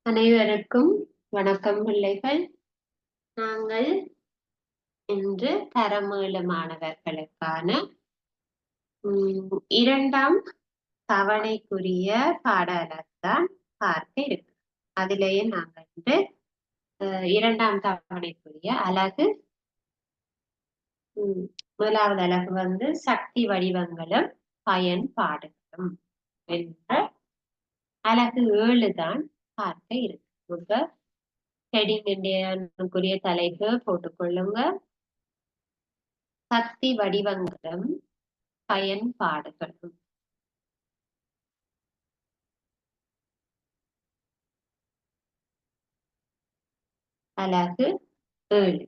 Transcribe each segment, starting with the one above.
அனைவருக்கும் வணக்கம் பிள்ளைகள். நாங்கள் இன்று தரமேழு மாணவர்களுக்கான இரண்டாம் தவணைக்குரிய பாடத்தான் பார்க்க இருக்கு. அதிலேயே நாங்கள் இன்று இரண்டாம் தவணைக்குரிய அலகு முதலாவது அலகு சக்தி வடிவங்களும் பயன்பாடுகளும் என்ற அலகு 7 தான் பார்க்க இருக்கு. ஹெடிங்குரிய தலைப்பு போட்டுக்கொள்ளுங்க. சக்தி வடிவங்களும் பயன்பாடுகளும். அலகு 7.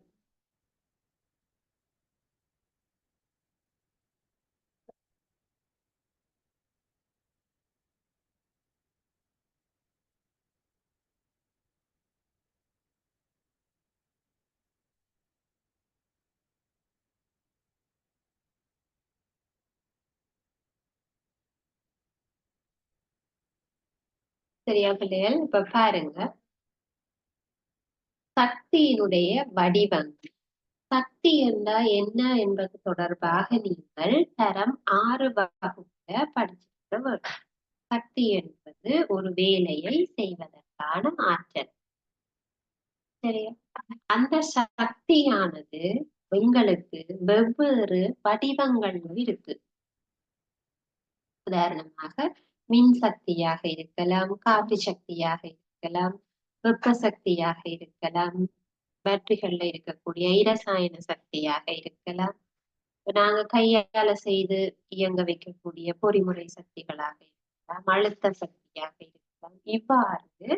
சரியா பிள்ளைகள்? இப்ப பாருங்க, சக்தியினுடைய வடிவங்கள். சக்தி என்றால் என்ன என்பது தொடர்பாக நீங்கள் தரம் 6 வகுப்புல படிச்சிருக்க வேண்டும். சக்தி என்பது ஒரு வேலையை செய்வதற்கான ஆற்றல். சரியா? அந்த சக்தியானது எங்களுக்கு வெவ்வேறு வடிவங்கள் இருக்கு. உதாரணமாக மின் சக்தியாக இருக்கலாம், காற்று சக்தியாக இருக்கலாம், வெப்ப சக்தியாக இருக்கலாம், பேட்டரிகள்ல இருக்கக்கூடிய இரசாயன சக்தியாக இருக்கலாம், நாங்க கையால செய்து இயங்க வைக்கக்கூடிய பொறிமுறை சக்திகளாக இருக்கலாம், அழுத்த சக்தியாக இருக்கலாம். இவ்வாறு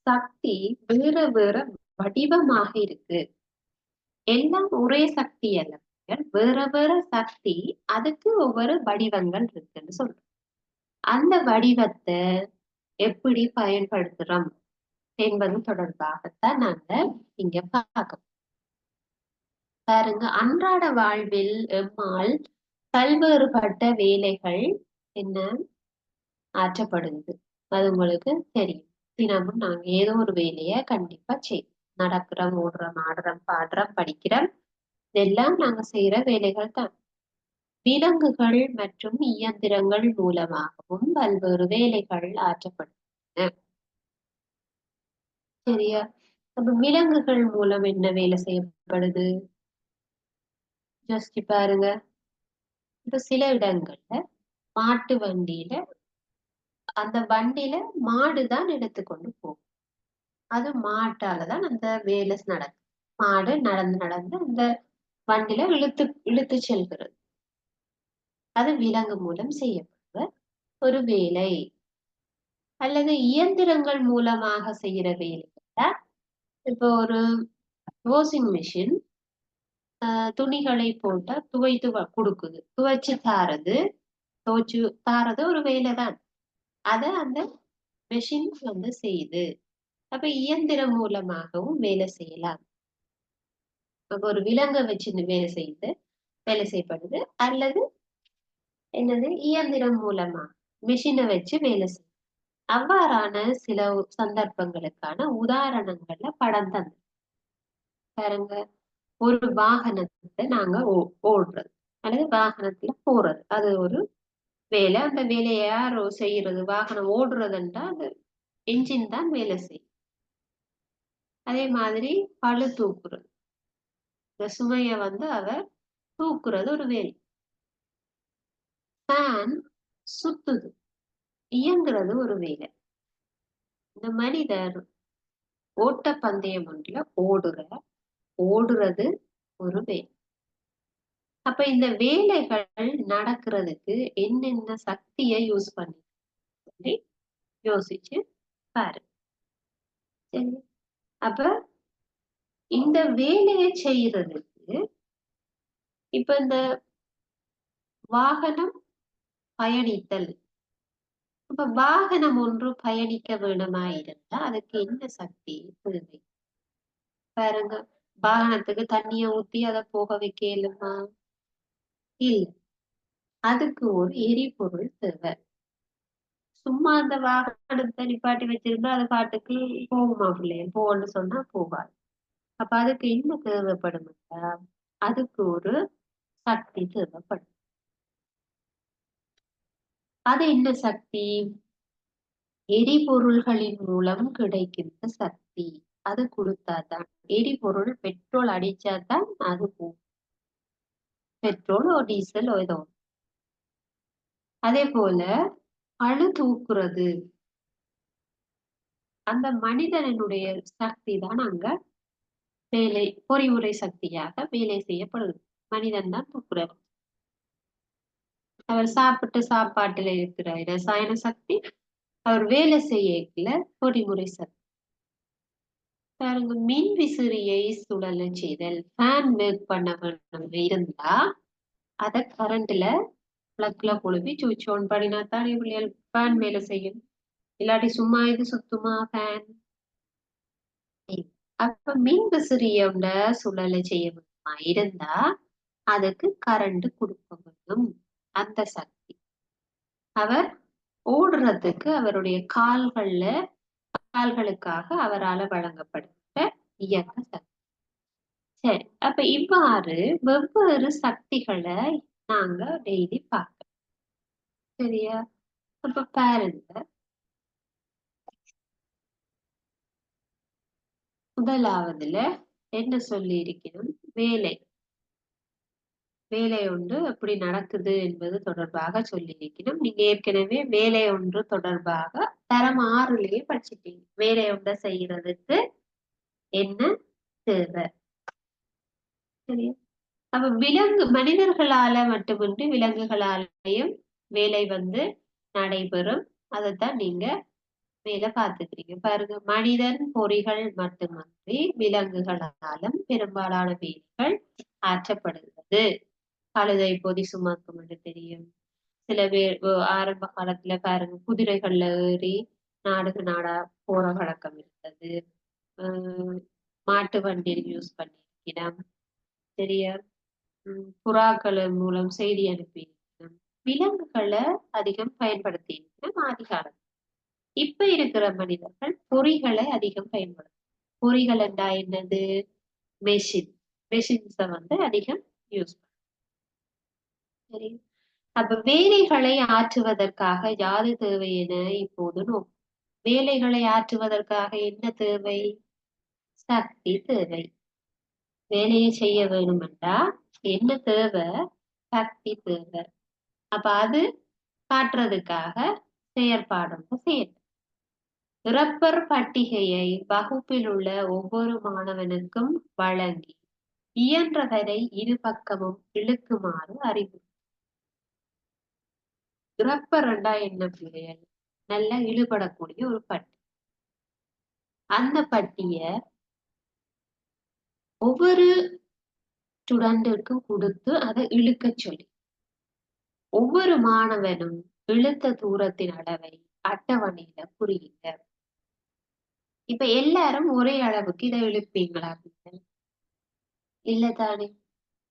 சக்தி வேற வேற வடிவமாக இருக்கு. எல்லாம் ஒரே சக்தி அல்ல, வேற வேற சக்தி, அதுக்கு ஒவ்வொரு வடிவங்கள் இருக்குன்னு சொல்றோம். அந்த வடிவத்தை எப்படி பயன்படுத்துறோம் என்பது தொடர்பாகத்தான் நாங்க இங்க பார்க்கணும். பாருங்க, அன்றாட வாழ்வில் எம்மால் பல்வேறுபட்ட வேலைகள் என்ன ஆற்றப்படுது. அது உங்களுக்கு தெரியும். தினமும் நாங்க ஏதோ ஒரு வேலையை கண்டிப்பா செய்வோம். நடக்கிறோம், ஓடுறோம், ஆடுறோம், பாடுறோம், படிக்கிறோம், இதெல்லாம் நாங்க செய்யற வேலைகள் தான். விலங்குகள் மற்றும் இயந்திரங்கள் மூலமாகவும் பல்வேறு வேலைகள் ஆற்றப்படுகின்றன. சரியா? அப்ப விலங்குகள் மூலம் என்ன வேலை செய்யப்படுது? யோசிச்சு பாருங்க. இப்ப சில இடங்கள்ல மாட்டு வண்டியில, அந்த வண்டியில மாடுதான் எடுத்துக்கொண்டு போகும். அது மாட்டாலதான் அந்த வேலை நடக்கும். மாடு நடந்து நடந்து அந்த வண்டியில இழுத்து இழுத்து செல்கிறது. அது விலங்கு மூலம் செய்யப்படுற ஒரு வேலை. அல்லது இயந்திரங்கள் மூலமாக செய்யற வேலை. இப்போ ஒரு வாஷிங் மிஷின் துணிகளை போட்டா துவைத்து கொடுக்குது, துவைச்சு தாரது, துவைச்சு தாரது ஒரு வேலைதான். அத அந்த மெஷின் செய்யுது. அப்ப இயந்திரம் மூலமாகவும் வேலை செய்யலாம். அப்ப ஒரு விலங்கை வச்சு வேலை செய்யப்படுது, அல்லது என்னது இயந்திரம் மூலமா மெஷினை வச்சு வேலை செய்யும். அவ்வாறான சில சந்தர்ப்பங்களுக்கான உதாரணங்கள்ல படம் தந்து பாருங்க. ஒரு வாகனத்தை நாங்க ஓடுறது அல்லது வாகனத்துல போறது, அது ஒரு வேலை. அந்த வேலையை யாரோ செய்யறது, வாகனம் ஓடுறதுன்றா அது என்ஜின் தான் வேலை செய்யும். அதே மாதிரி பளு தூக்குறது, இந்த சுமைய அவர் தூக்குறது ஒரு வேலை. ஃபேன் சுத்துது, இயங்குறது ஒரு வேலை. இந்த மனிதர் ஓட்ட பந்தயம் ஒன்றுல ஓடுறது ஒரு வேலை. அப்ப இந்த வேலைகள் நடக்கிறதுக்கு என்னென்ன சக்தியை யூஸ் பண்ணி யோசிச்சு பாரு. சரி, அப்ப இந்த வேலையை செய்யறதுக்கு இப்ப இந்த வாகனம் பயணித்தல். இப்ப வாகனம் ஒன்று பயணிக்க வேணுமா இருந்தா அதுக்கு என்ன சக்தி தேவை? பாருங்க, வாகனத்துக்கு தண்ணிய ஊத்தி அதை போக வைக்க இயலுமா? இல்ல, அதுக்கு ஒரு எரிபொருள் தேவை. சும்மா அந்த வாகனத்தை நிப்பாட்டி வச்சிருந்தா அது பாட்டுக்கு போகுமா பிள்ளைய போன்னு சொன்னா போகாது. அப்ப அதுக்கு என்ன தேவைப்படும்? அதுக்கு ஒரு சக்தி தேவைப்படும். அது என்ன சக்தி? எரிபொருள்களின் மூலம் கிடைக்கின்ற சக்தி. அது கொடுத்தாதான் எரிபொருள் பெட்ரோல் அடிச்சாதான் அது போகும். பெட்ரோலோ டீசலோ ஏதோ. அதே போல பளு தூக்குறது அந்த மனிதனுடைய சக்தி தான் அங்க வேலை பொறிமுறை சக்தியாக வேலை செய்யப்படுது. மனிதன் தான் தூக்குறார். அவர் சாப்பிட்ட சாப்பாட்டுல இருக்கிற ரசாயன சக்தி அவர் வேலை செய்யல பொறிமுறை சக்தி. பாருங்க, மின் விசிறியை சுழல செய்தல் ஃபேன் ஒர்க் பண்ண வேண்டும் இருந்தா அத கரண்ட்ல பிளக்ல கொழுவி சுவிட்ச் ஆன் பண்ணினா தான் இவங்க ஃபேன் வேலை செய்யும். இல்லாட்டி சும்மா இது சுத்துமா ஃபேன்? அப்ப மின் விசிறியோட சுழலை செய்ய வேண்டுமா இருந்தா அதுக்கு கரண்ட் கொடுக்க வேண்டும். அந்த சக்தி அவர் ஓடுறதுக்கு அவருடைய கால்களுக்காக அவரால வழங்கப்படுகிற இயக்க சக்தி. சரி, அப்ப இவ்வாறு வெவ்வேறு சக்திகளை நாங்க டெய்லி பார்க்கலாம். சரியா? அப்ப பாருங்க, முதலாவதுல என்ன சொல்லி இருக்கணும்? வேலை வேலை ஒன்று எப்படி நடக்குது என்பது தொடர்பாக சொல்லி இருக்கணும். நீங்க ஏற்கனவே வேலை ஒன்று தொடர்பாக தரம் 6லயே படிச்சிட்டீங்க. வேலை ஒன்றை செய்யறதுக்கு என்ன தேவை? சரியா? அப்ப மனிதர்களால மட்டுமின்றி விலங்குகளாலேயும் வேலை நடைபெறும். அதைத்தான் நீங்க மேல பார்த்துக்கிறீங்க. பாருங்க, மனிதன் பொறிகள் மட்டுமன்றி விலங்குகளாலும் பெரும்பாலான வேலைகள் ஆற்றப்படுகிறது. கழுதை பொதி சுமக்கும் என்று தெரியும். சில பேர் ஆரம்ப காலத்துல பாருங்க குதிரைகள்ல ஏறி நாடா போற வழக்கம் இருந்தது. மாட்டு வண்டியில் யூஸ் பண்ணியிருக்கிறோம். சரியா? புறாக்கள் மூலம் செய்தி அனுப்பியிருக்கிறோம். விலங்குகளை அதிகம் பயன்படுத்தி இருக்கிறோம் ஆதி காலம். இப்ப இருக்கிற மனிதர்கள் பொறிகளை அதிகம் பயன்படுத்தும். பொறிகள் என்றா என்னது? மெஷின்ஸ அதிகம் யூஸ் பண்ணும். சரி, அப்ப வேலைகளை ஆற்றுவதற்காக யாது தேவை என இப்போது வேலைகளை ஆற்றுவதற்காக என்ன தேவை? சக்தி தேவை. வேலையை செய்ய வேணுமென்றா என்ன தேவை? சக்தி தேவை. அப்ப அது காட்டுறதுக்காக செயற்பாடு செய்யணும். இறப்பர் பட்டிகையை வகுப்பில் உள்ள ஒவ்வொரு மாணவனுக்கும் வழங்கி இயன்றவரை இரு பக்கமும் இழுக்குமாறு அறிவு. இறப்பர் என்ன பிள்ளைகள்? நல்லா இழுபடக்கூடிய ஒரு பட்டி. அந்த பட்டிய ஒவ்வொரு ஸ்டூடெண்ட்டுக்கும் கொடுத்து அதை இழுக்க சொல்லி ஒவ்வொரு மாணவனும் இழுத்த தூரத்தின் அளவை அட்டவணையில குறியுங்க. இப்ப எல்லாரும் ஒரே அளவுக்கு இதை இழுப்பீங்களா? இல்ல தானே.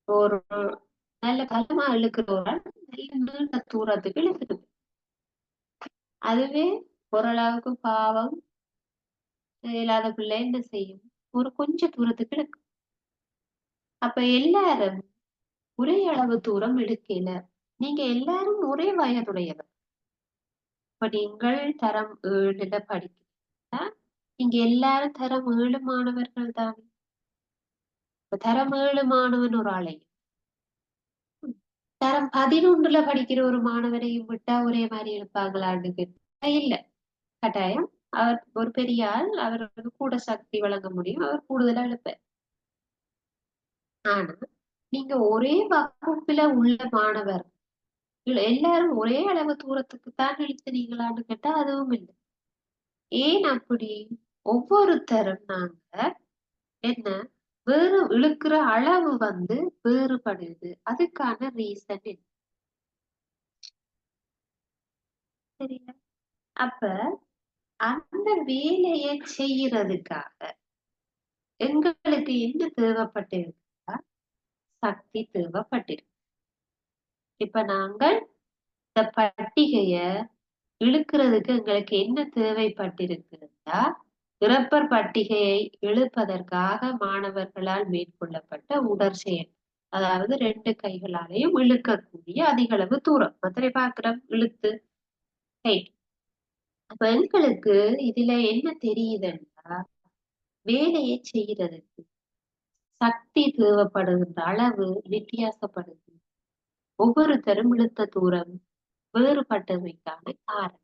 ஒரு நல்ல பலமா இழுக்கிறவரால் நல்ல நீண்ட தூரத்துக்கு இழுத்துட்டு அதுவே ஓரளவுக்கு பாவம் இல்லாத பிள்ளை என்ன செய்யும்? ஒரு கொஞ்ச தூரத்துக்கு இழுக்கும். அப்ப எல்லாரும் ஒரே அளவு தூரம் இழுக்கல. நீங்க எல்லாரும் ஒரே வயதுடையவர். இப்ப நீங்கள் தரம் 7ல படிக்கிறீங்கன்னா நீங்க எல்லாரும் தரம் 7 மாணவர்கள் தான். இப்ப தரம் 7 மாணவன் ஒரு ஆளையும் தரம் 11ல படிக்கிற ஒரு மாணவரையும் விட்டா ஒரே மாதிரி இருப்பாங்களான்னு கேட்டா இல்ல. கட்டாயம் அவர் ஒரு பெரிய ஆள், அவருக்கு கூட சக்தி வழங்க முடியும், அவர் கூடுதலா இழுப்பார். ஆனா நீங்க ஒரே வகுப்புல உள்ள மாணவர் எல்லாரும் ஒரே அளவு தூரத்துக்கு தான் இழுத்துனீங்களான்னு கேட்டா அதுவும் இல்லை. ஏன் அப்படி? ஒவ்வொருத்தரும் நாங்க என்ன வேறு இழுக்கிற அளவு வேறுபடுது. அதுக்கான ரீசன் என்ன? சரியா? அப்ப அந்த வேலையை செய்யறதுக்காக எங்களுக்கு என்ன தேவைப்பட்டிருக்கா? சக்தி தேவைப்பட்டிருக்கு. இப்ப நாங்கள் இந்த பட்டிகைய இழுக்கிறதுக்கு எங்களுக்கு என்ன தேவைப்பட்டிருக்கிறதா, இறப்பர் பட்டிகையை இழுப்பதற்காக மாணவர்களால் மேற்கொள்ளப்பட்ட உடற்செயல். அதாவது 2 கைகளாலையும் இழுக்கக்கூடிய அதிகளவு தூரம். மத்தனை பார்க்கிறோம் இழுத்து. ரைட். அப்ப எங்களுக்கு இதுல என்ன தெரியுதுன்னா, வேலையை செய்யறதுக்கு சக்தி தேவைப்படுகின்ற அளவு வித்தியாசப்படுது. ஒவ்வொருத்தரும் இழுத்த தூரம் வேறுபட்டமைக்கான காரணம்.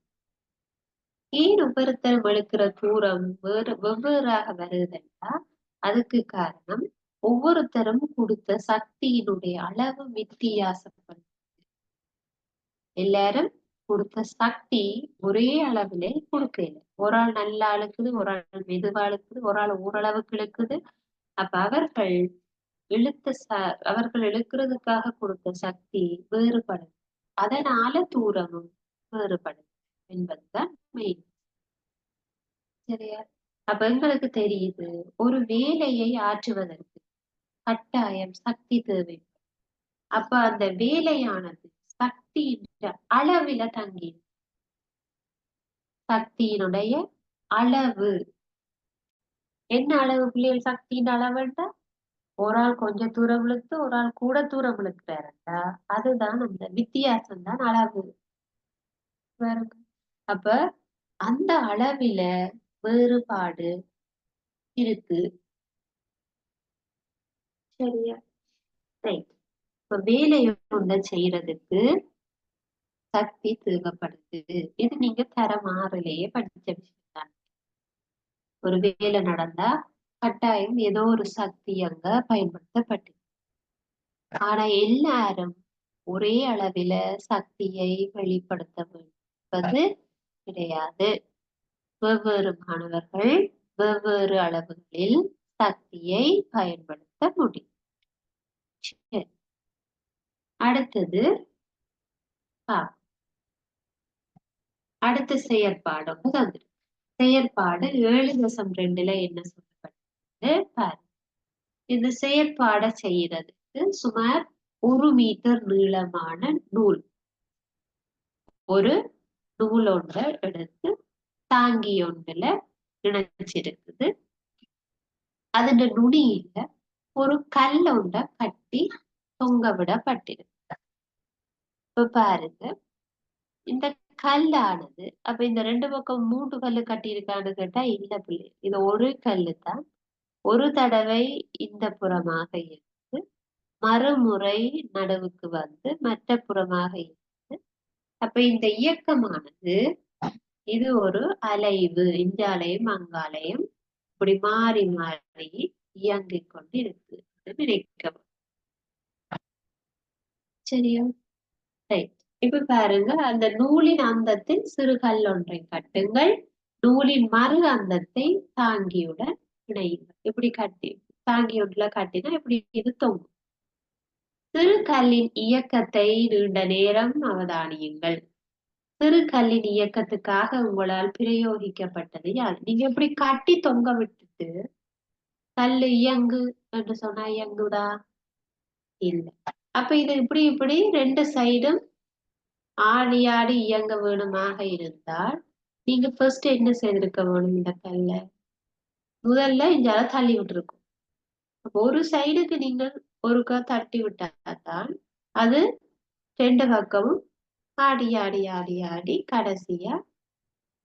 ஏன் ஒவ்வொருத்தரும் இழுக்கிற தூரம் வெவ்வேறாக வருதுன்னா, அதுக்கு காரணம் ஒவ்வொருத்தரும் கொடுத்த சக்தியினுடைய அளவு வித்தியாசப்படுது. எல்லாரும் கொடுத்த சக்தி ஒரே அளவிலே கொடுக்கல. ஒரு ஆள் நல்லா இழுக்குது, ஒரு ஆள் மெதுவா இழுக்குது, ஒரு ஆள் ஓரளவுக்கு இழுக்குது. அப்ப அவர்கள் இழுக்கிறதுக்காக கொடுத்த சக்தி வேறுபடும். அதனால தூரமும் வேறுபடும் என்பதுதான் மெயின். சரியா? அப்ப எங்களுக்கு தெரியுது, ஒரு வேலையை ஆற்றுவதற்கு கட்டாயம் சக்தி தேவை. அப்ப அந்த வேலையானது சக்தியின் அளவில தங்கி, சக்தியினுடைய அளவு என்ன அளவு பிள்ளைகள்? சக்தியின் அளவுண்டா ஒரு ஆள் கொஞ்சம் தூரம் இழுத்து ஒரு ஆள் கூட தூரம் இழுக்கிறாருண்டா அதுதான் அந்த வித்தியாசம் தான் அளவு. பாருங்க. அப்ப அந்த அளவில வேறுபாடு இருக்கு. சரியா? ரைட். இப்ப வேலையை ஒண்ண செய்யறதுக்கு சக்தி தேவைப்படுது. இது நீங்க தரம் 6லயே படிச்ச விஷயம் தான். ஒரு வேலை நடந்தா கட்டாயம் ஏதோ ஒரு சக்தி அங்க பயன்படுத்தப்பட்டு. ஆனா எல்லாரும் ஒரே அளவில சக்தியை வெளிப்படுத்த என்பது கிடையாது. வெவ்வேறு மாணவர்கள் வெவ்வேறு அளவுகளில் சக்தியை பயன்படுத்த முடியும். சரி. அடுத்தது அடுத்த செயற்பாடு வந்து செயற்பாடு 7.2ல என்ன சொல்லப்பட்டது பாரு. இந்த செயற்பாடை செய்யறதுக்கு சுமார் 1 மீட்டர் நீளமான நூல், ஒரு நூல் ஒன்றை எடுத்து தாங்கி ஒன்றுல இணைச்சிருக்குது. அதன் நுனியில ஒரு கல் ஒன்றை கட்டி தொங்க விடப்பட்டிருக்கு. இப்ப பாருங்க, இந்த கல்லானது அப்ப இந்த 2 பக்கம் 3 கல்லு கட்டி இருக்கான்னு கேட்டா இல்ல பிள்ளை, இது ஒரு கல்லு தான். ஒரு தடவை இந்த புறமாக இருந்து மறுமுறை நடுவுக்கு வந்து மற்ற புறமாக இருந்து, அப்ப இந்த இயக்கமானது இது ஒரு அலைவு, இந்த அலையும் அங்காலையும் இப்படி மாறி மாறி இயங்கிக் கொண்டு இருக்கு நினைக்கவும். சரியா? ரைட். இப்ப பாருங்க, அந்த நூலின் அந்தத்தில் சிறு கல் ஒன்றை கட்டுங்கள், நூலின் மறு அந்தத்தை தாங்கியுடன் இணையுங்கள். இப்படி கட்டி தாங்கியுள்ள கட்டினா இப்படி இது தொங்கும். சிறு கல்லின் இயக்கத்தை நீண்ட நேரம் அவதானியுங்கள். சிறு கல்லின் இயக்கத்துக்காக உங்களால் பிரயோகிக்கப்பட்டது யார்? நீங்க இப்படி கட்டி தொங்க விட்டுட்டு கல்லு இயங்கு என்று சொன்னா இயங்குதா? இல்லை. அப்ப இது இப்படி இப்படி 2 சைடும் ஆடி ஆடி இயங்க வேணுமாக இருந்தால் நீங்க ஃபர்ஸ்ட் என்ன செய்திருக்க வேணும்? இந்த கல்ல முதல்ல இஞ்சால தள்ளி விட்டுருக்கும். ஒரு சைடுக்கு நீங்கள் ஒருக்கா தட்டி விட்டாதான் அது 2 பக்கமும் ஆடி ஆடி ஆடி ஆடி கடைசியா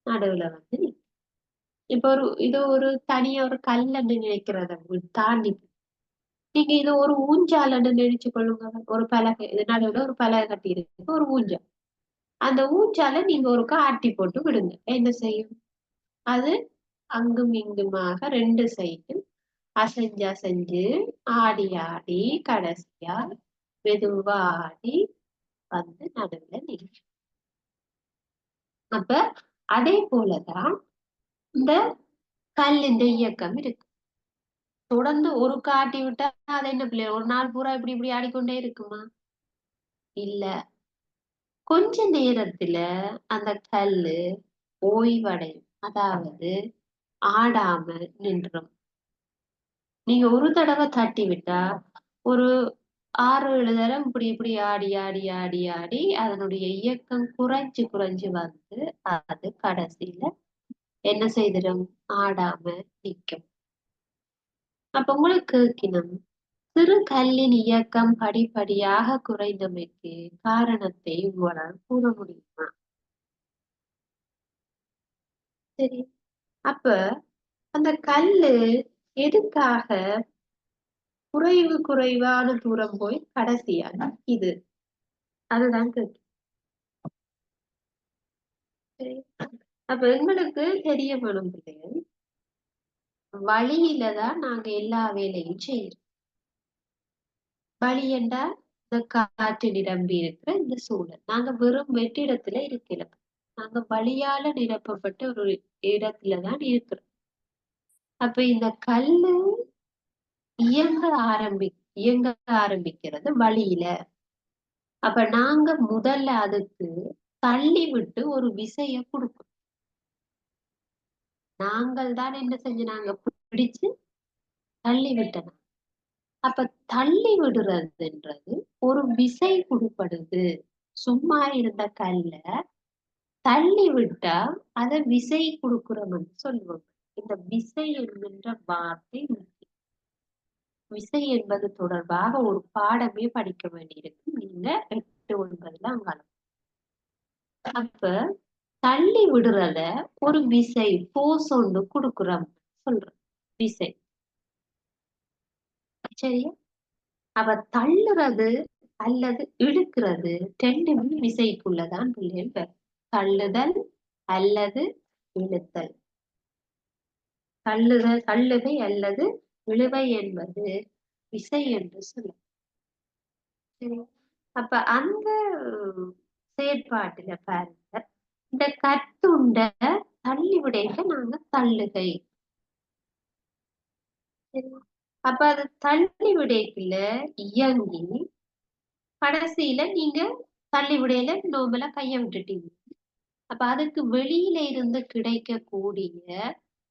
நடுவுல வந்து நிக்கும். இப்ப இது ஒரு தனியா ஒரு கல்லன்னு நினைக்கிறத தாண்டி நீங்க இது ஒரு ஊஞ்சாலன்னு நினைச்சு கொள்ளுங்க. ஒரு பலகை, இது நடுவுல ஒரு பலகை கட்டி இருக்கு, ஒரு ஊஞ்சல். அந்த ஊஞ்சால நீங்க ஒருக்கா ஆட்டி போட்டு விடுங்க. என்ன செய்யும்? அது அங்கும் இங்குமாக 2 சைடும் அசைஞ்சு அசைஞ்சு ஆடி ஆடி கடைசியா மெதுவா ஆடி வந்து நடுவுல நிற்கும். அப்ப அதே போலதான் இந்த கல்லின் இயக்கம் இருக்கு. தொடர்ந்து ஒரு காட்டி விட்டா அது என்ன பிள்ளை ஒரு நாள் பூரா இப்படி இப்படி ஆடிக்கொண்டே இருக்குமா? இல்ல. கொஞ்ச நேரத்துல அந்த கல்லு ஓய்வடையும். அதாவது ஆடாம நின்றும். நீங்க ஒரு தடவை தட்டி விட்டா ஒரு 6-7 தரம் இப்படி இப்படி ஆடி ஆடி ஆடி ஆடி அதனுடைய இயக்கம் குறைஞ்சு குறைஞ்சு வந்து அது கடைசியில என்ன செய்திடும்? ஆடாம நிக்கும். அப்ப உங்களுக்கு கேட்கணும், சிறு கல்லின் இயக்கம் படிப்படியாக குறைந்தமைக்கு காரணத்தை உங்களால் கூற முடியுமா? சரி. அப்ப அந்த கல்லு எதுக்காக குறைவான தூரம் போய் கடைசியா நிக்குது? அதுதான் கேள்வி. சரி. அப்ப எங்களுக்கு தெரிய வேணும் பிள்ளைகள், வழியில தான் நாங்க எல்லா வேலையும் செய்யறோம். வழி என்றால் இந்த காற்று நிரம்பி இருக்கிற இந்த சூழல். நாங்க வெறும் வெற்றிடத்துல இருக்கல. நாங்க வழியால நிரப்பப்பட்ட ஒரு இடத்துல தான் இருக்கிறோம். அப்ப இந்த கல்லு இயங்க இயங்க ஆரம்பிக்கிறது வழியில. அப்ப நாங்க முதல்ல அதுக்கு தள்ளி விட்டு ஒரு விசைய குடுக்கணும். நாங்கள் தான் என்ன செஞ்சோம், பிடிச்சு தள்ளி விட்டோம். அப்ப தள்ளி விடுறதுன்றது ஒரு விசை குடுப்படுது. சும்மா இருந்த கல்ல தள்ளி விட்டா அத விசை குடுக்குறோம்னு சொல்லுவாங்க. இந்த விசை என்கின்ற வார்த்தை முக்கியம். விசை என்பது தொடர்பாக ஒரு பாடமே படிக்க வேண்டியிருக்கு. நீங்க 8, 9ல அங்காளம். அப்ப தள்ளி விடுறத ஒரு விசை போர்ஸ் ஒன்று குடுக்குறோம் சொல்றோம். விசை. சரியா? அப்ப தள்ளுறது அல்லது இழுக்கிறது 2மே விசைக்குள்ளதான் பிள்ளைகள் வரும். தள்ளுதல் அல்லது இழுத்தல். தள்ளுகை அல்லது இழுவை என்பது விசை என்று சொல்லும். சரி. அப்ப அந்த செயற்பாட்டுல பாருங்க, இந்த கட்டுண்ட தள்ளி விடைக்க நாங்க தள்ளுகை. சரி. அப்ப அது தள்ளி விடைக்குள்ள இயங்கி கடைசியில நீங்க தள்ளி விடையில நோம்பலா கைய விட்டுட்டீங்க. அப்ப அதுக்கு வெளியில இருந்து கிடைக்கக்கூடிய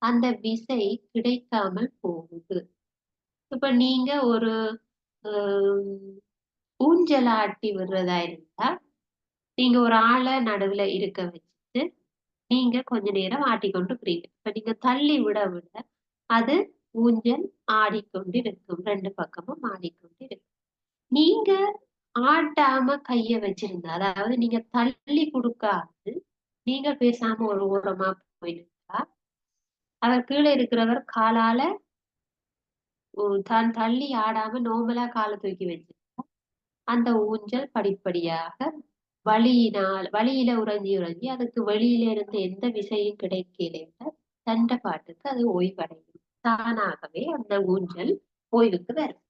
அந்த விசை கிடைக்காமல் போகுது. இப்ப நீங்க ஒரு ஊஞ்சல் ஆட்டி விடுறதா இருந்தா, நீங்க ஒரு ஆள நடுவுல இருக்க வச்சுட்டு, நீங்க கொஞ்ச நேரம் ஆட்டிக்கொண்டு இருக்கிறீங்க. இப்ப நீங்க தள்ளி விட விட, அது ஊஞ்சல் ஆடிக்கொண்டிருக்கும். 2 பக்கமும் ஆடிக்கொண்டிருக்கும். நீங்க ஆட்டாம கைய வச்சிருந்தா, அதாவது நீங்க தள்ளி குடுக்காது, நீங்க பேசாம ஒரு ஓரமா போய் நின்றா, அவர் கீழ இருக்கிறவர் காலால தான் தள்ளி ஆடாம நார்மலா கால தூக்கி வச்சு அந்த ஊஞ்சல் படிப்படியாக வழியில உறைஞ்சி உறைஞ்சி அதுக்கு வெளியில இருந்து எந்த விசையும் கிடைக்கல தண்ட பாட்டுக்கு அது ஓய்வடையும். தானாகவே அந்த ஊஞ்சல் ஓய்வுக்கு வரும்.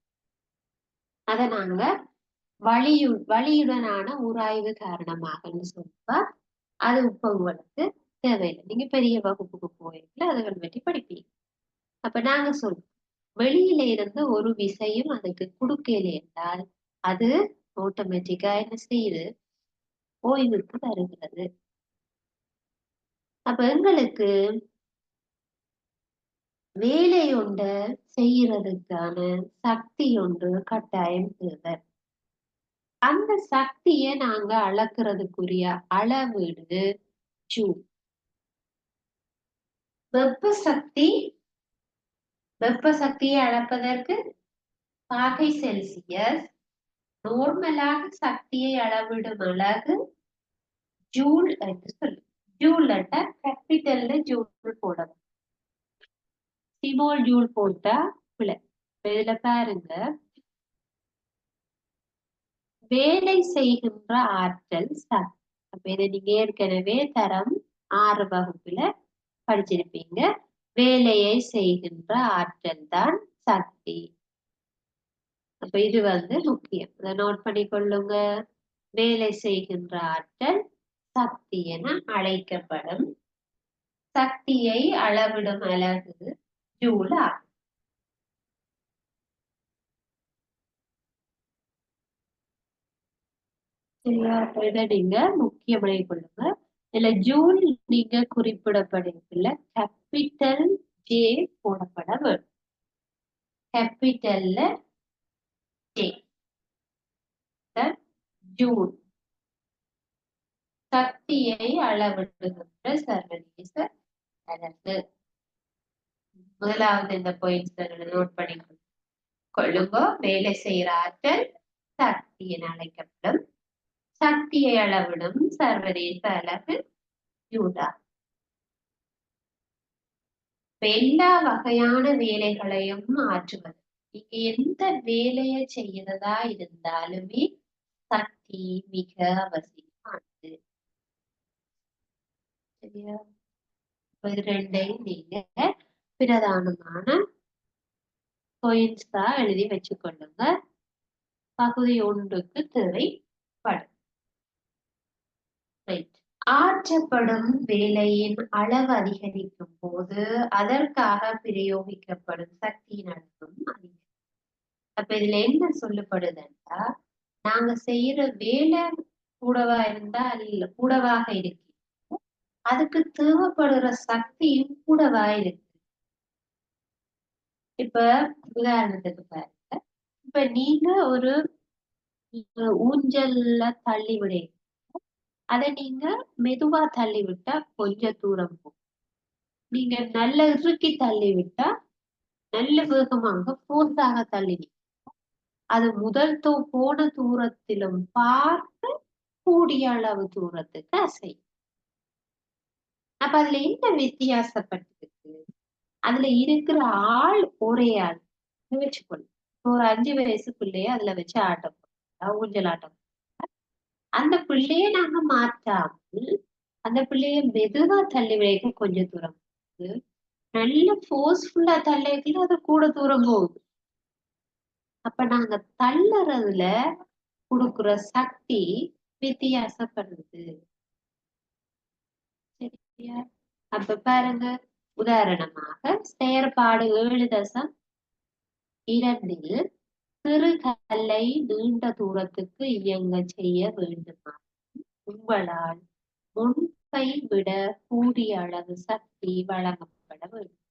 அதை நாங்க வழியுடனான உராய்வு காரணமாகன்னு சொல்லுவா. அது இப்ப உங்களுக்கு தேவையில்லை. நீங்க பெரிய வகுப்புக்கு போயிருக்கல அதுகள் பற்றி படிப்பீங்க. அப்ப நாங்க சொல்றோம், வெளியில இருந்து ஒரு விசையும் அதுக்கு குடுக்கல என்றால் அது ஆட்டோமேட்டிக்கா என்ன செய்யுது, ஓய்வுக்கு வருகிறது. அப்ப எங்களுக்கு வேலை ஒன்ற செய்யறதுக்கான சக்தி ஒன்று கட்டாயம் தேவை. அந்த சக்தியை நாங்க அளக்கிறதுக்குரிய அளவீடு ஜூல். வெப்ப சக்தி வெப்ப சக்தியை அளப்பதற்கு பாகை செல்சியஸ். நார்மலாக சக்தியை அளவிடும் அலகு ஜூல் என்று சொல்லு. ஜூல் கேபிட்டல்ல ஜூல் போடணும். ஸ்மால் ஜூல் போட்டா பிழை. இதுல பாருங்க, வேலை செய்கின்ற ஆற்றல் சக்தி. அப்ப இதை நீங்க ஏற்கனவே தரம் 6 வகுப்புல படிச்சிருப்பீங்க. வேலையை செய்கின்ற ஆற்றல் தான் சக்தி. அப்ப இது முக்கியம். அதை நோட் பண்ணிக்கொள்ளுங்க. வேலை செய்கின்ற ஆற்றல் சக்தி என அழைக்கப்படும். சக்தியை அளவிடும் அலகு ஜூல் ஆகும். சரியா? அப்ப இதை நீங்க முக்கியமாக கொள்ளுங்க. இதுல ஜூல் நீங்க குறிப்பிடப்படவில்லை, கேபிட்டல் ஜே போடப்பட வேண்டும். கேபிட்டல்ல ஜே. ஜூன். சக்தியை அளவிடுகின்ற சர்வதேச அலகு. முதலாவது இந்த பாயிண்ட்ஸ் நோட் பண்ணி கொள்ளுங்க. வேலை செய்கிற ஆற்றல் சக்தி என அழைக்கப்படும். சக்தியை அளவிடும் சர்வதேச அலகு ஜூலா. எல்லா வகையான வேலைகளையும் ஆற்றுவது. நீங்க எந்த வேலையை செய்யறதா இருந்தாலுமே சக்தி மிக அவசியமானது. சரியா? ரெண்டையும் நீங்க பிரதானமான பாயிண்ட்ஸா எழுதி வச்சுக்கொள்ளுங்க. பகுதி 1க்கு தேவைப்படும். ஆற்றப்படும் வேலையின் அளவு அதிகரிக்கும் போது அதற்காக பிரயோகிக்கப்படும் சக்தியின் அளவும் அதிகரிக்கும். அப்ப இதுல என்ன சொல்லப்படுதுன்னா, நாங்க செய்யற வேலை கூடவா இருந்தா இல்ல கூடவாக இருக்கு, அதுக்கு தேவைப்படுற சக்தியும் கூடவா இருக்கு. இப்ப உதாரணத்துக்கு பாருங்க, இப்ப நீங்க ஒரு ஊஞ்சல்ல தள்ளி விட, அதை நீங்க மெதுவா தள்ளி விட்டா கொஞ்ச தூரம் போகும். நீங்க நல்ல இறுக்கி தள்ளி விட்டா நல்ல வேகமாக போர்ஸாக தள்ளினீங்க, அது முதல் போன தூரத்திலும் பார்த்து கூடிய அளவு தூரத்துக்கு அசை. அப்ப அதுல என்ன வித்தியாசப்பட்டிருக்கு? அதுல இருக்கிற ஆள் ஒரே ஆள் வச்சுக்கொள்ளு. ஒரு 5 வயசு பிள்ளைய அதுல வச்சு ஆட்டம் ஊஞ்சல் ஆட்டம், அந்த பிள்ளைய நாங்க மாற்றாமல் அந்த பிள்ளைய மெதுவா தள்ளி வைக்க கொஞ்சம் தூரம் போகுது, நல்ல போர்ஸ்ஃபுல்லா தள்ளி வைக்கல அது கூட தூரம் போகுது. அப்ப நாங்க தள்ளுறதுல கொடுக்குற சக்தி வித்தியாசப்படுது. சரியா? அப்ப பாருங்க, உதாரணமாக செயற்பாடு 7.2 சிறு கல்லை நீண்ட தூரத்துக்கு இயங்க செய்ய வேண்டுமா உங்களால் முன்பை விட கூடிய அளவு சக்தி வழங்கப்பட வேண்டும்.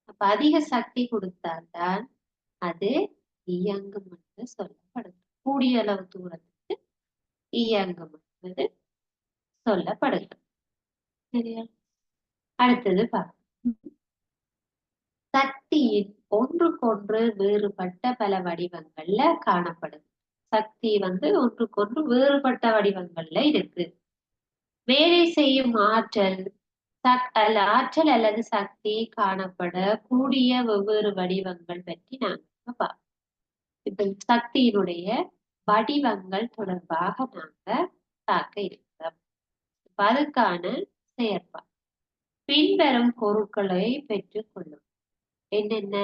அப்ப அதிக சக்தி கொடுத்தால்தான் அது இயங்கும் என்று சொல்லப்படுது. கூடிய அளவு தூரத்துக்கு இயங்கும் என்பது சொல்லப்படுகிறது. சரியா? அடுத்தது சக்தியின் ஒன்றுக்கொன்று வேறுபட்ட பல வடிவங்கள்ல காணப்படுது. சக்தி ஒன்றுக்கொன்று வேறுபட்ட வடிவங்கள்ல இருக்கு. வேலை செய்யும் ஆற்றல் ஆற்றல் அல்லது சக்தி காணப்பட கூடிய வெவ்வேறு வடிவங்கள் பற்றி நாங்க பார்ப்போம். இப்ப சக்தியினுடைய வடிவங்கள் தொடர்பாக நாங்க பார்க்க இருக்கிறோம். அதுக்கான செயற்பாடு பின்வரும் பொருட்களை பெற்றுக் கொள்ளும். என்னென்ன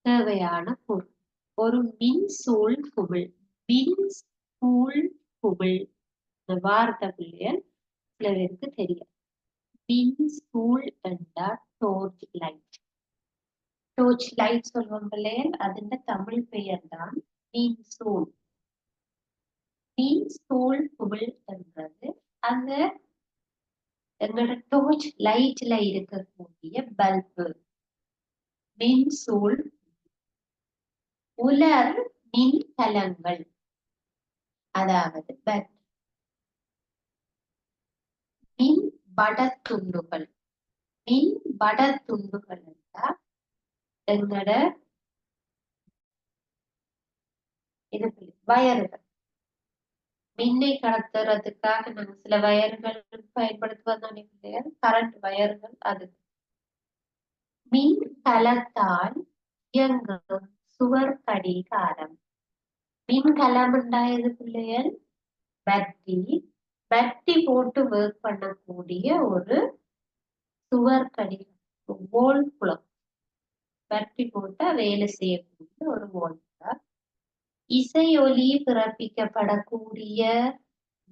தேவையான பொருள்? ஒரு மின்சூழ் குமிழ். மின்சூழ் குமிழ் இந்த வார்த்தை பிள்ளைகள் சில பேருக்கு தெரியும். மின்சூழ் என்றால் டோர்ச் லைட். டோர்ச் லைட் சொல்லுவோம் பிள்ளைகள், அதிന്റെ தமிழ் பெயர் தான் மின்சூழ். மின்சூழ் குமிழ் என்றது அந்த எங்களோட டோர்ச் லைட்ல இருக்கக்கூடிய பல்பு. மின்சூழ் உலர் மின்கலங்கள், அதாவது மின் வடத்துண்டுகள். மின் வடத்துண்டுகள் என்றால் எங்களோட வயர்கள். மின்னை கடத்துறதுக்காக நாங்க சில வயர்கள் பயன்படுத்துவதானே கரண்ட் வயர்கள். அது மின் கலத்தால் இயங்கும் சுவர் கடிகாரம். மின்கலம் உண்டாயது பிள்ளைகள் பட்டி போட்டு ஒர்க் பண்ணக்கூடிய ஒரு சுவர் கடிகாரம், வோல் புலம். பட்டி போட்டா வேலை செய்யக்கூடிய ஒரு வோல். இசையொலி பிறப்பிக்கப்படக்கூடிய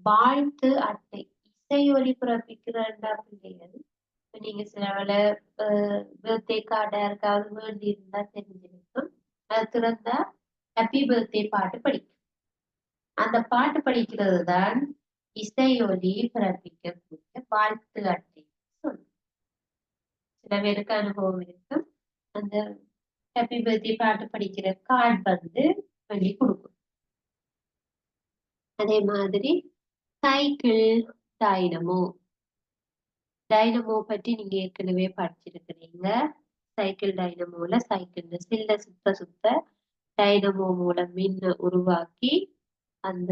வாழ்த்து அட்டை. இசையொலி பிறப்பிக்கிற பிள்ளைகள் நீங்க சில வேலை பர்த்டே கார்டா இருக்காவது வேண்டி இருந்தா தெரிஞ்சிருக்கும். அது திறந்தா ஹாப்பி பர்த்டே பாட்டு படிக்கும். அந்த பாட்டு படிக்கிறது தான் இசையொலி பிறப்பிக்கக்கூடிய வாழ்த்து அட்டை சொல்லும். சில பேருக்கு அனுபவம் இருக்கும். அந்த ஹாப்பி பர்த்டே பாட்டு படிக்கிற கார்டு பண்ணி கொடுக்கும். அதே மாதிரி சைக்கிள் டைனமோ. டைனமோ பற்றி நீங்க ஏற்கனவே படிச்சிருக்கிறீங்க. சைக்கிள் டைனமோல சைக்கிள் சில்ல சுத்த சுத்த டைனமோ மூலம் மின் உருவாக்கி அந்த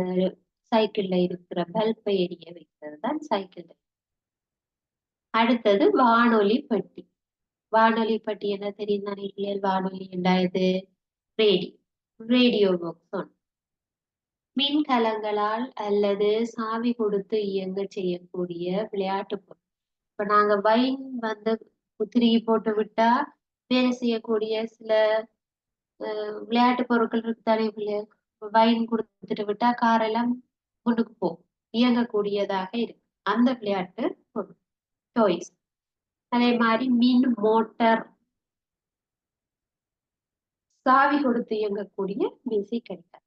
சைக்கிள்ல இருக்கிற பல்பை எரிய வைக்கிறது தான் சைக்கிள். அடுத்தது வானொலி பெட்டி. வானொலி பெட்டி என்ன தெரியும் தானே இல்லையா? வானொலி என்றாயது ரேடியோ. ரேடியோ பாக்ஸ் ஒன்று. மின்கலங்களால் அல்லது சாவி கொடுத்து இயங்க செய்யக்கூடிய விளையாட்டு பொருள். இப்ப நாங்க வைன் வந்து திருகி போட்டு விட்டா வேலை செய்யக்கூடிய சில விளையாட்டு பொருட்கள் இருக்குதானே இல்லையா? வைன் கொடுத்துட்டு விட்டா கார் எல்லாம் முன்னுக்கு போகும், இயங்கக்கூடியதாக இருக்கு. அந்த விளையாட்டு பொருள் டாய்ஸ். அதே மாதிரி மின் மோட்டார், சாவி கொடுத்து இயங்கக்கூடிய மியூசிக் கடிகாரம்.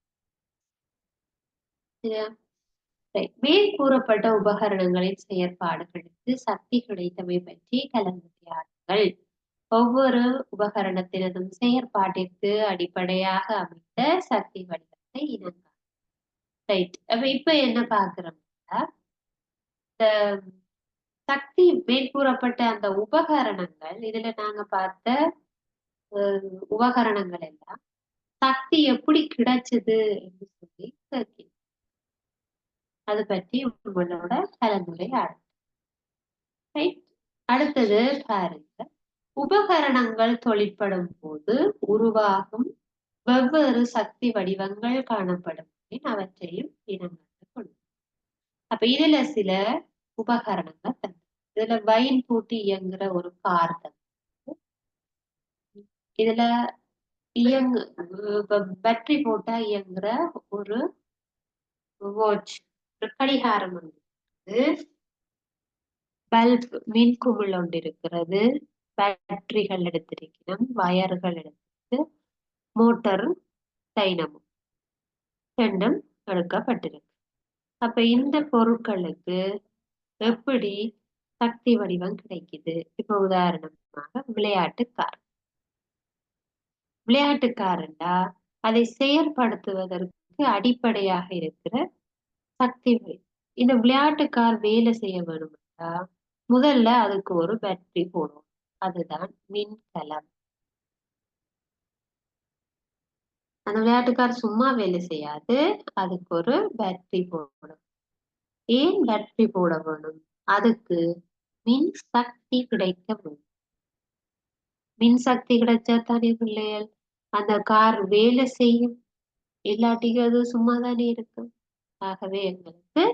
மேல் கூறப்பட்ட உபகரணங்களின் செயற்பாடுகளுக்கு சக்தி கிடைத்தமை பற்றி கலந்துரையாடுங்கள். ஒவ்வொரு உபகரணத்தினதும் செயற்பாட்டிற்கு அடிப்படையாக அமைந்த சக்தி வடிவத்தை இனங்க. ரைட். அப்ப இப்ப என்ன பாக்குறோம்னா, இந்த சக்தி மேற்கூறப்பட்ட அந்த உபகரணங்கள், இதுல நாங்க பார்த்த உபகரணங்கள் எல்லாம் சக்தி எப்படி கிடைச்சது என்று சொல்லி கேட்கிறோம். அது பற்றி உங்களோட கலந்துரையாடல். ரைட். அடுத்தது பாருங்க, உபகரணங்கள் தொழிற்படும் போது உருவாகும் வெவ்வேறு சக்தி வடிவங்கள் காணப்படும். அவற்றையும் இனங்கண்டு கொள்ளும். அப்ப இதுல சில உபகரணங்கள் தந்து, இதுல வைன் பூட்டி இயங்குற ஒரு கார் தந்து, இதுல இயங்கு பேட்டரி போட்டா இயங்குற ஒரு வாட்ச், ஒரு கடிகாரம் வந்து, பல்ப் மின்குமிழ் ஒன்று இருக்கிறது, பேட்டரிகள் எடுத்திருக்கிறோம், வயர்கள் எடுத்து, மோட்டார் டைனமோ ரெண்டும் எடுக்கப்பட்டிருக்கு. அப்ப இந்த பொருட்களுக்கு எப்படி சக்தி வடிவம் கிடைக்குது? இப்ப உதாரணமாக விளையாட்டு கார். விளையாட்டு கார்ண்டா அதை செயற்படுத்துவதற்கு அடிப்படையாக இருக்கிற சக்தி. இந்த விளையாட்டு கார் வேலை செய்ய வேணும்னா முதல்ல அதுக்கு ஒரு பேட்டரி போடும். அதுதான் மின்கலம். அந்த விளையாட்டுக்கார் சும்மா வேலை செய்யாது, அதுக்கு ஒரு பேட்டரி போடணும். ஏன் பேட்டரி போட வேணும்? அதுக்கு மின் சக்தி கிடைக்க வேணும். மின் சக்தி கிடைச்சா தானே பிள்ளைகள் அந்த கார் வேலை செய்யும், இல்லாட்டிக்கு அது சும்மா தானே இருக்கும். ஆகவே எங்களுக்கு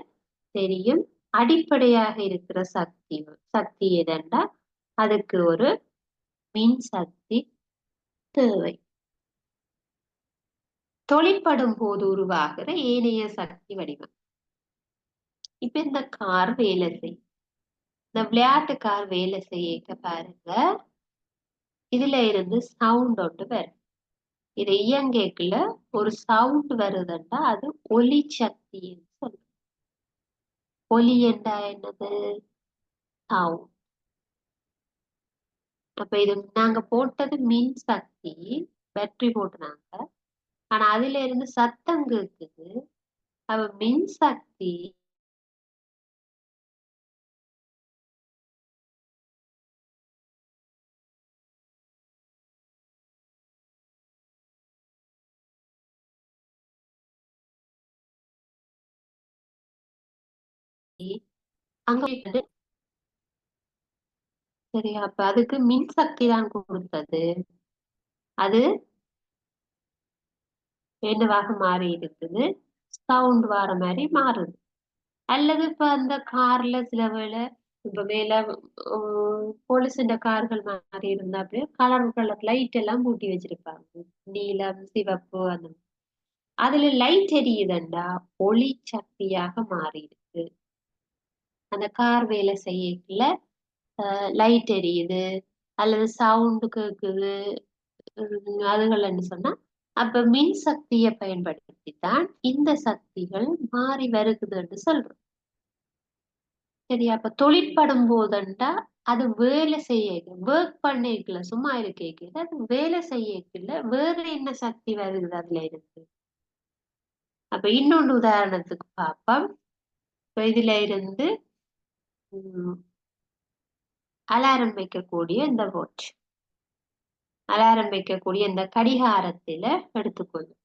தெரியும், அடிப்படையாக இருக்கிற சக்தி எதென்றா அதுக்கு ஒரு மின் சக்தி தேவை. தொழிற்படும் போது உருவாகிற ஏனைய சக்தி வடிவம். இப்ப இந்த கார் வேலை செய்யும், இந்த விளையாட்டு கார் வேலை செய்ய பாருங்க, இதுல இருந்து சவுண்ட் ஒன்று வரும். இது இயங்கக்குள்ள ஒரு சவுண்ட் வருதுன்னா அது ஒலி சக்தின்னு சொல்லுவோம். ஒலி என்றா என்னது? சவுண்ட். அப்ப இது நாங்க போட்டது மின் சக்தி, பேட்டரி போட்டுனாங்க. ஆனா அதுல இருந்து சத்தம் கேக்குது. அப்ப மின் சக்தி அங்க சரி. அப்ப அதுக்கு மின் சக்தி தான் கொடுத்தது. அது என்னவாக மாறி இருக்குது? சவுண்ட் வார மாதிரி மாறுது. அல்லது இப்ப அந்த கார்ல சில வேளை இப்ப மேல போலீஸின் கார்கள் மாதிரி இருந்தா அப்படியே கலர் கலர் லைட் எல்லாம் பூட்டி வச்சிருப்பாங்க, நீலம் சிவப்பு அந்த. அதுல லைட் எரியுதுண்டா ஒளி சக்தியாக மாறி இருக்கு. அந்த கார் வேலை செய்யல லைட் எரியுது அல்லது சவுண்டு கேக்குது, அதுகள்னு சொன்னா அப்ப மின் சக்தியை பயன்படுத்தித்தான் இந்த சக்திகள் மாறி வருகுதுன்னு சொல்றோம். சரி. அப்ப தொழிற்படும் போதுண்டா அது வேலை செய்ய ஒர்க் பண்ணிக்கல, சும்மா இருக்கல, அது வேலை செய்யல வேற என்ன சக்தி வருது அதுல இருக்கு? அப்ப இன்னொன்று உதாரணத்துக்கு பார்ப்போம். இதுல இருந்து அலாரம் வைக்கக்கூடிய இந்த வாட்ச், அலாரம் வைக்கக்கூடிய இந்த கடிகாரத்தில எடுத்துக்கொள்ளும்.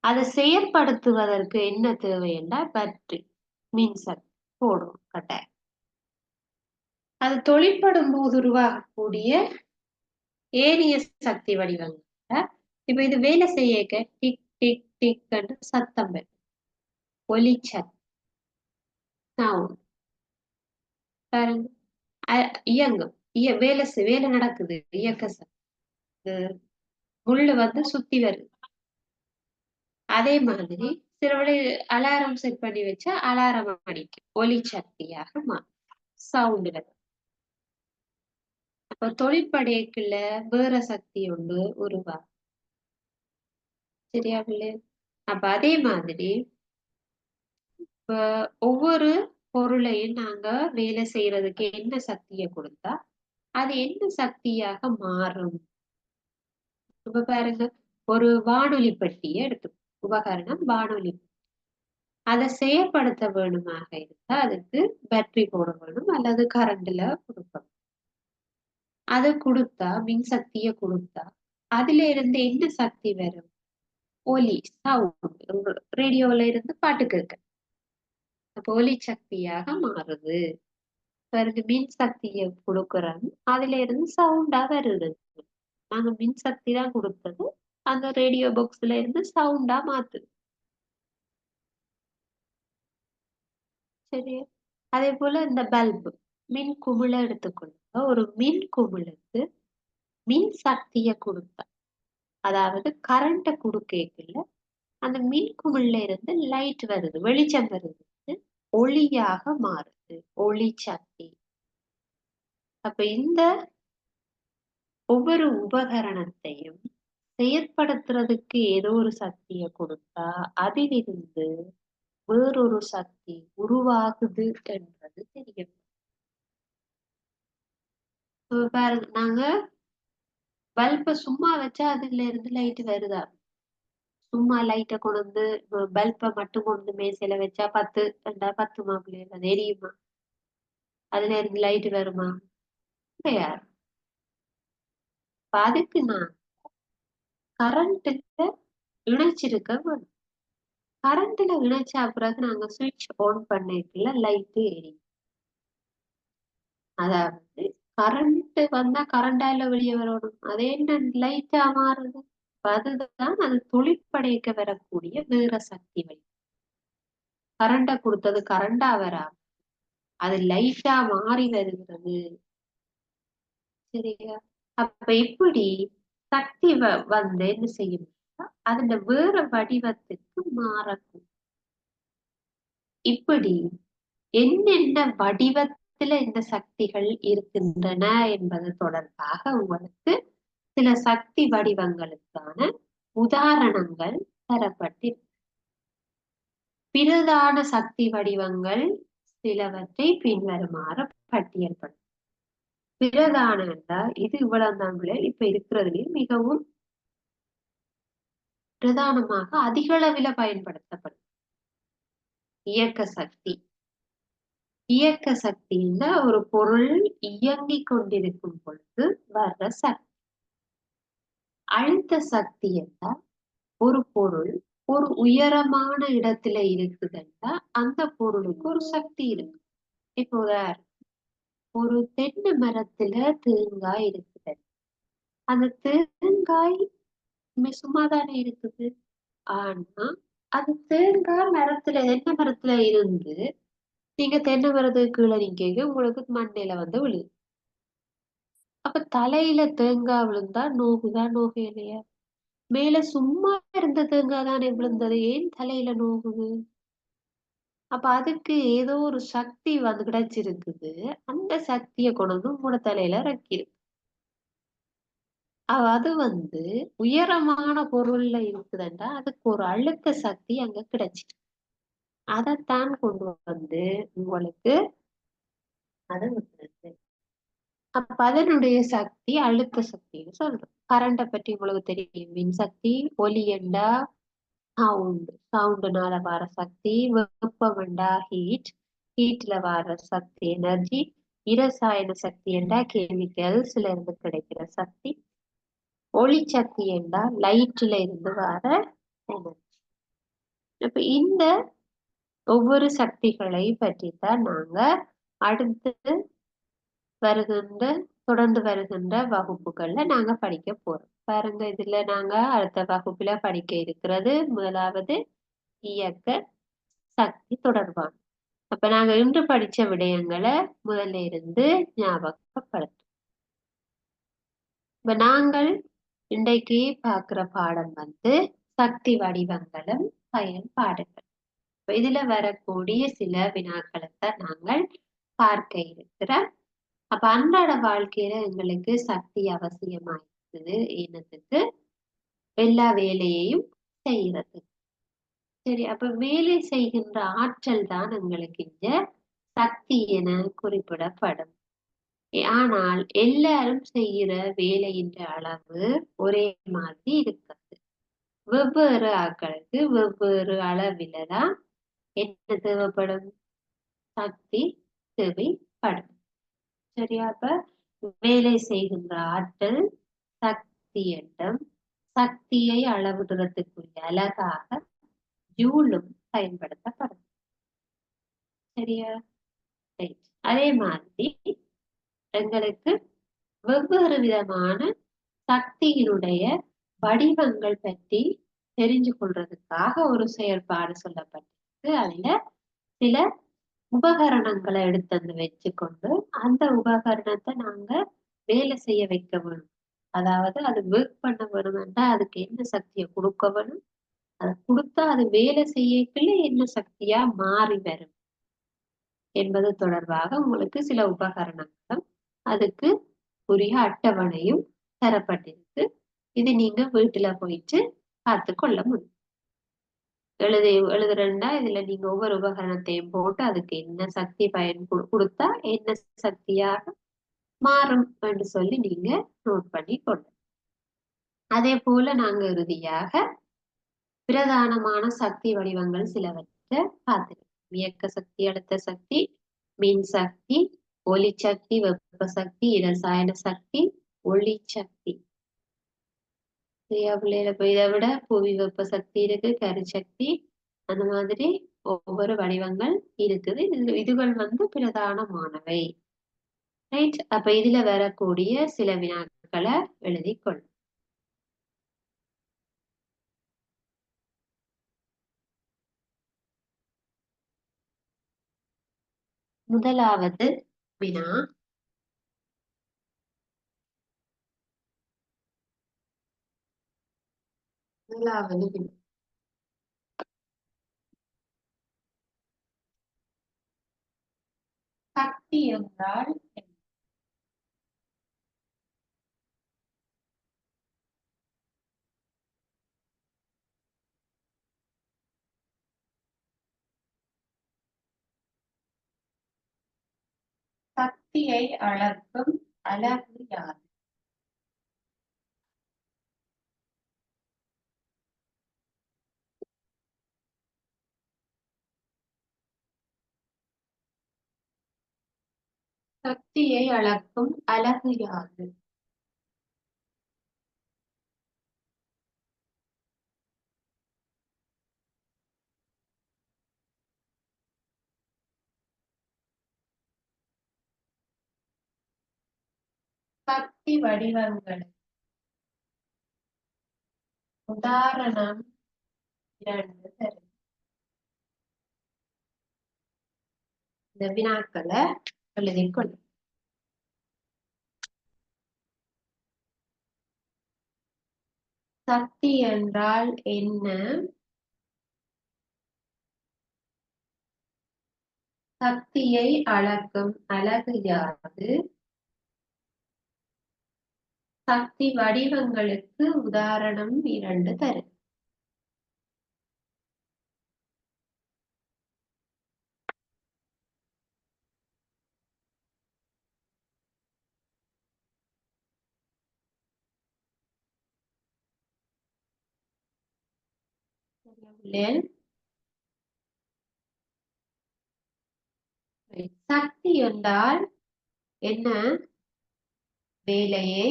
அதை செயற்படுத்துவதற்கு என்ன தேவை என்றால் பேட்டரி, மின்சக்தி போடும் கட்டாயம். அது தொழிற்படும் போது உருவாகக்கூடிய ஏனைய சக்தி வடிவங்கள். இப்ப இது வேலை செய்ய டிக் டிக் டிக் என்று சத்தம் வரும், ஒலிச்சத் சவுண்ட் பாருங்க. இயங்கும், வேலை நடக்குது, இயக்க சக்தி, முள்ளு வந்து சுத்தி வருது. அதே மாதிரி சில வழி அலாரம் செட் பண்ணி வச்சா அலாரம் அடிக்கும், ஒலி சக்தியாக மாறும், சவுண்ட் வரும். அப்ப தொழிற்படைக்குள்ள வேற சக்தி ஒன்று உருவாகும். சரியா பிள்ளை? அப்ப அதே மாதிரி இப்ப ஒவ்வொரு பொருளையும் நாங்க வேலை செய்யறதுக்கு என்ன சக்தியை கொடுத்தா அது என்ன சக்தியாக மாறும். இப்ப பாருங்க, ஒரு வானொலி பெட்டியை எடுத்து, உபகரணம் வானொலி, அதை செயற்படுத்த வேணுமாக இருந்தா அதுக்கு பேட்டரி போட வேணும் அல்லது கரண்ட்ல கொடுக்கணும். அதை கொடுத்தா, மின்சக்தியை கொடுத்தா அதுல இருந்து என்ன சக்தி வரும்? ஒலி, சவுண்ட், ரேடியோல இருந்து பாட்டு கேட்க, அப்ப ஒலி சக்தியாக மாறுது. பாருங்க, மின் சக்தியை கொடுக்குறோம், அதுல இருந்து சவுண்டா வருது. நாங்க மின்சக்தி தான் கொடுத்தது, அந்த ரேடியோ பாக்ஸ்ல இருந்து சவுண்டா மாத்துது. சரி, அதே போல இந்த பல்பு, மின் குமிழ எடுத்துக்கொள்ளுங்க. ஒரு மின் குமிழுக்கு மின் சக்தியை கொடுத்தா, அதாவது கரண்ட கொடுக்கல, அந்த மின் குமிழ்ல இருந்து லைட் வருது, வெளிச்சம் வருது, ஒளியாக மாறுது, ஒளி சக்தி. அப்ப இந்த ஒவ்வொரு உபகரணத்தையும் செயற்படுத்துறதுக்கு ஏதோ ஒரு சக்தியை கொடுத்தா அதிலிருந்து வேறொரு சக்தி உருவாகுது என்பது தெரியும். பாருங்க, நாங்க பல்ப சும்மா வச்சா அதுல இருந்து லைட் வருதா? சும்மா லைட்டை கொண்டு வந்து பல்பை மட்டும் கொண்டு மேசையில வச்சா 10 ரெண்டா 10 மாப்பிள்ளைல அது எரியுமா? அதுல இருந்து லைட் வருமா? கிடையாது. அதுக்கு நான் கரண்ட்ல இணைச்சிருக்க வேணும். கரண்ட்ல இணைச்சா பிறகு நாங்க சுவிட்ச் ஆன் பண்ணிக்கல லைட் எரியும். அதாவது கரண்ட் வந்தா கரண்டால வெளியே வரணும், அதே என்ன லைட்டா மாறுது? அதுதான் அது தொழிற்படைக்க வரக்கூடிய வேற சக்தி வழி. கரண்ட கொடுத்தது கரண்டா வரா, அது லைட்டா மாறி வருகிறது. சரியா? அப்ப இப்படி சக்தி வந்து என்ன செய்யும், அதுல வேற வடிவத்துக்கு மாறக்கும். இப்படி என்னென்ன வடிவத்துல இந்த சக்திகள் இருக்கின்றன என்பது தொடர்பாக உங்களுக்கு சில சக்தி வடிவங்களுக்கான உதாரணங்கள் தரப்பட்டிருக்கு. பிரதான சக்தி வடிவங்கள் சிலவற்றை பின்வருமாறு பட்டியல்படும். பிரதான என்றால் இது இவ்வளவு தாங்களே இப்ப இருக்கிறதுலே மிகவும் பிரதானமாக அதிக அளவில் பயன்படுத்தப்படும். இயக்க சக்தி, இயக்க சக்தி ஒரு பொருள் இயங்கிக் கொண்டிருக்கும் பொழுது வர்ற சக்தி. அழுத்த சக்தி என்றால் ஒரு பொருள் ஒரு உயரமான இடத்துல இருக்குதுன்னா அந்த பொருளுக்கு ஒரு சக்தி இருக்கு. இப்போ ஒரு தென்னை மரத்துல தேங்காய் இருக்குது, அந்த தேங்காய் சும்மாதானே இருக்குது. ஆனா அது தேங்காய் மரத்துல, தென்னை மரத்துல இருந்து நீங்க தென்னை மரத்துக்கு கீழே நீங்க உங்களுக்கு மண்டையில வந்து விழுது. அப்ப தலையில தேங்காய் விழுந்தா நோகுதா நோகையிலையா? மேல சும்மா இருந்த தேங்காய் தானே விழுந்தது, ஏன் தலையில நோகுது? அப்ப அதுக்கு ஏதோ ஒரு சக்தி வந்து கிடைச்சிருக்குது, அந்த சக்தியை கொண்டு வந்து உங்களோட தலையில இறக்கிருக்கு. அது வந்து உயரமான பொருள்ல இருக்குதுன்னா அதுக்கு ஒரு அழுத்த சக்தி அங்க கிடைச்சிட்டு அதைத்தான் கொண்டு வந்து உங்களுக்கு அது விட்டுருது. அப்ப அதனுடைய சக்தி அழுத்த சக்தின்னு சொல்றோம். கரண்ட பற்றி உங்களுக்கு தெரியும், மின் சக்தி, ஒலி என்றா சவுண்டுனால வர சக்தி. வெப்பம்ண்டா ஹீட், ஹீட்ல வர சக்தி எனர்ஜி. இரசாயன சக்தி என்றா கெமிக்கல்ஸ்ல இருந்து கிடைக்கிற சக்தி. ஒளி சக்தி என்றா லைட்ல இருந்து வர எனர்ஜி. இப்ப இந்த ஒவ்வொரு சக்திகளை பற்றித்தான் நாங்க அடுத்து வருகின்ற தொடர்ந்து வருகின்ற வகுப்புகள்ல நாங்க படிக்க போறோம். பாருங்க, இதுல நாங்க அடுத்த வகுப்புல படிக்க இருக்கிறது முதலாவது இயக்க சக்தி தொடர்பான. அப்ப நாங்க இன்று படிச்ச விடயங்களை முதல்ல இருந்து ஞாபகப்படுத்தும். இப்ப நாங்கள் இன்றைக்கு பார்க்கிற பாடம் சக்தி வடிவங்களும் பயன்பாடுகள். இதுல வரக்கூடிய சில வினாக்களைத்தான் நாங்கள் பார்க்க இருக்கிறோம். அப்ப அன்றாட வாழ்க்கையில எங்களுக்கு சக்தி அவசியமா இருக்குது, என்னத்துக்கு எல்லா வேலையையும் செய்யறது. சரி, அப்ப வேலை செய்கின்ற ஆற்றல் தான் எங்களுக்கு இங்க சக்தி என குறிப்பிடப்படும். ஆனால் எல்லாரும் செய்கிற வேலையின் அளவு ஒரே மாதிரி இருக்காது. வெவ்வேறு ஆட்களுக்கு வெவ்வேறு அளவில தான் என்ன தேவைப்படும், சக்தி தேவைப்படும். சரியா? அப்ப வேலை செய்கின்ற ஆற்றல் சக்தி என்றும், சக்தியை அளவிடுறதுக்குரிய அலகாக ஜூலும் பயன்படுத்தப்படும். சரியா? ரைட். அதே மாதிரி எங்களுக்கு வெவ்வேறு விதமான சக்தியினுடைய வடிவங்கள் பற்றி தெரிஞ்சு கொள்றதுக்காக ஒரு செயற்பாடு சொல்லப்பட்டிருக்கு. அதுல சில உபகரணங்களை எடுத்து வச்சுக்கொண்டு அந்த உபகரணத்தை நாங்க வேலை செய்ய வைக்க வேணும். அதாவது அது ஒர்க் பண்ண வேணும்னா அதுக்கு என்ன சக்தியை கொடுக்க வேணும், அதை கொடுத்தா அது வேலை செய்யக்குள்ள என்ன சக்தியா மாறி வரும் என்பது தொடர்பாக உங்களுக்கு சில உபகரணங்களும் அதுக்கு உரிய அட்டவணையும் தரப்பட்டிருக்கு. இது நீங்க வீட்டுல போயிட்டு பார்த்து கொள்ள முடியும். எழுதுறேன்னா இதுல நீங்க ஒவ்வொரு உபகரணத்தையும் போட்டு அதுக்கு என்ன சக்தி பயன் கொடுத்தா என்ன சக்தியாக மாறும் என்று சொல்லி நீங்க நோட் பண்ணி கொள்ள. அதே போல நாங்க இறுதியாக பிரதானமான சக்தி வடிவங்கள் சிலவற்றை பார்த்துருக்கோம். இயக்க சக்தி, அழுத்த சக்தி, மின் சக்தி, ஒளி சக்தி, வெப்ப சக்தி, இரசாயன சக்தி, ஒளி சக்தி. இதை விட புவி வெப்ப சக்தி இருக்கு, கரிசக்தி, அந்த மாதிரி ஒவ்வொரு வடிவங்கள் இருக்குது. இதுகள் பிரதானமானவை. ரைட். அப்ப இதுல வரக்கூடிய சில வினாக்களை எழுதி கொள்ளும். முதலாவது வினா, சக்தி என்றால் என்ன? சக்தியை அளக்கும் அலகு யாது? சக்தியை அளக்கும் அலகு யாது? சக்தி வடிவங்கள் உதாரணம் 2 தரும். இந்த வினாக்களை எழுதிக்கொள்ளும். சக்தி என்றால் என்ன? சக்தியை அளக்கும் அலகு யாது? சக்தி வடிவங்களுக்கு உதாரணம் 2 தரும். சக்தி என்றால் என்ன? வேலையை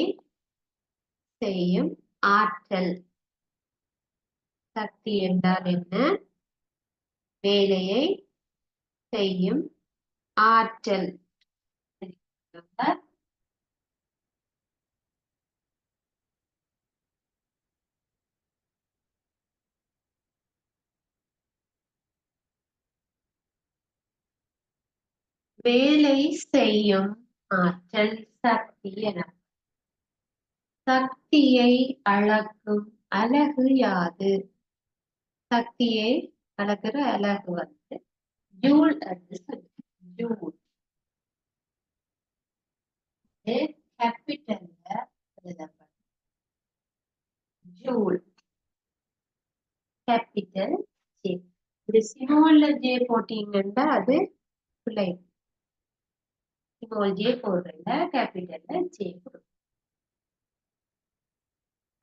செய்யும் ஆற்றல். சக்தி என்றால் என்ன? வேலையை செய்யும் ஆற்றல். வேலை செய்யும் ஆற்றல் சக்தி என. சக்தியை அளக்கும் அலகு யாது? சக்தியை அளக்கிற அலகு வந்து ஜூல் என்று சொல்லுது. ஜூல். கேபிட்டல்ல எழுதப்படும். ஜூல். Capital J. இது ஸ்மால்ல ஜே போட்டீங்கன்னா அது பிள்ளை. ஸ்மால் ஜே போடுறீங்க, கேபிட்டல்ல ஜே போடுறோம்.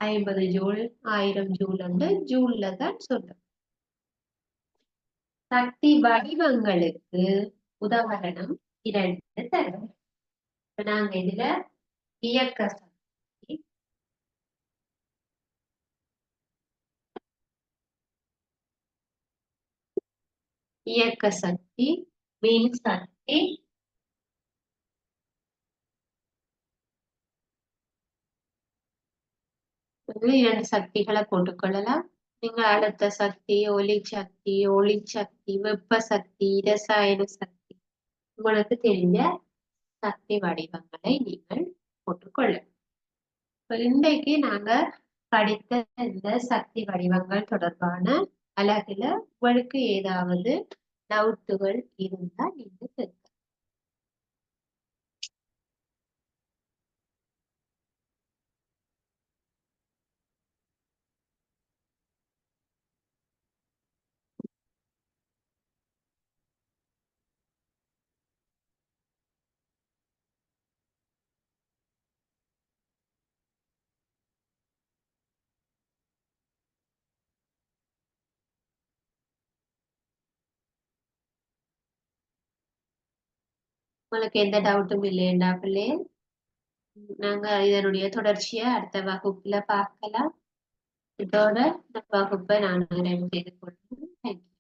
50 ஜூல் 1000 ஜூல் என்று ஜூல்ல தான் சொல்றோம். சக்தி வடிவங்களுக்கு உதாரணம் 2 தரும். நாங்க இதுல இயக்க சக்தி, இயக்க சக்தி, மின் சக்தி, இரண்டு சக்திகளை போட்டுக்கொள்ளலாம். நீங்க அழுத்த சக்தி, ஒலி சக்தி, ஒளி சக்தி, வெப்ப சக்தி, ரசாயன சக்தி, உங்களுக்கு தெரிஞ்ச சக்தி வடிவங்களை நீங்கள் போட்டுக்கொள்ளலாம். இன்றைக்கு நாங்க படித்த இந்த சக்தி வடிவங்கள் தொடர்பான அலகுல உங்களுக்கு ஏதாவது டவுட்டுகள் இருந்தா நீங்க கேட்கலாம். உங்களுக்கு எந்த டவுட்டும் இல்லையா பிள்ளை? நாங்க இதனுடைய தொடர்ச்சியை அடுத்த வகுப்புல பார்க்கலாம். இதோட இந்த வகுப்பை நான் நிறைவு செய்து கொள்கிறேன். தேங்க்யூ.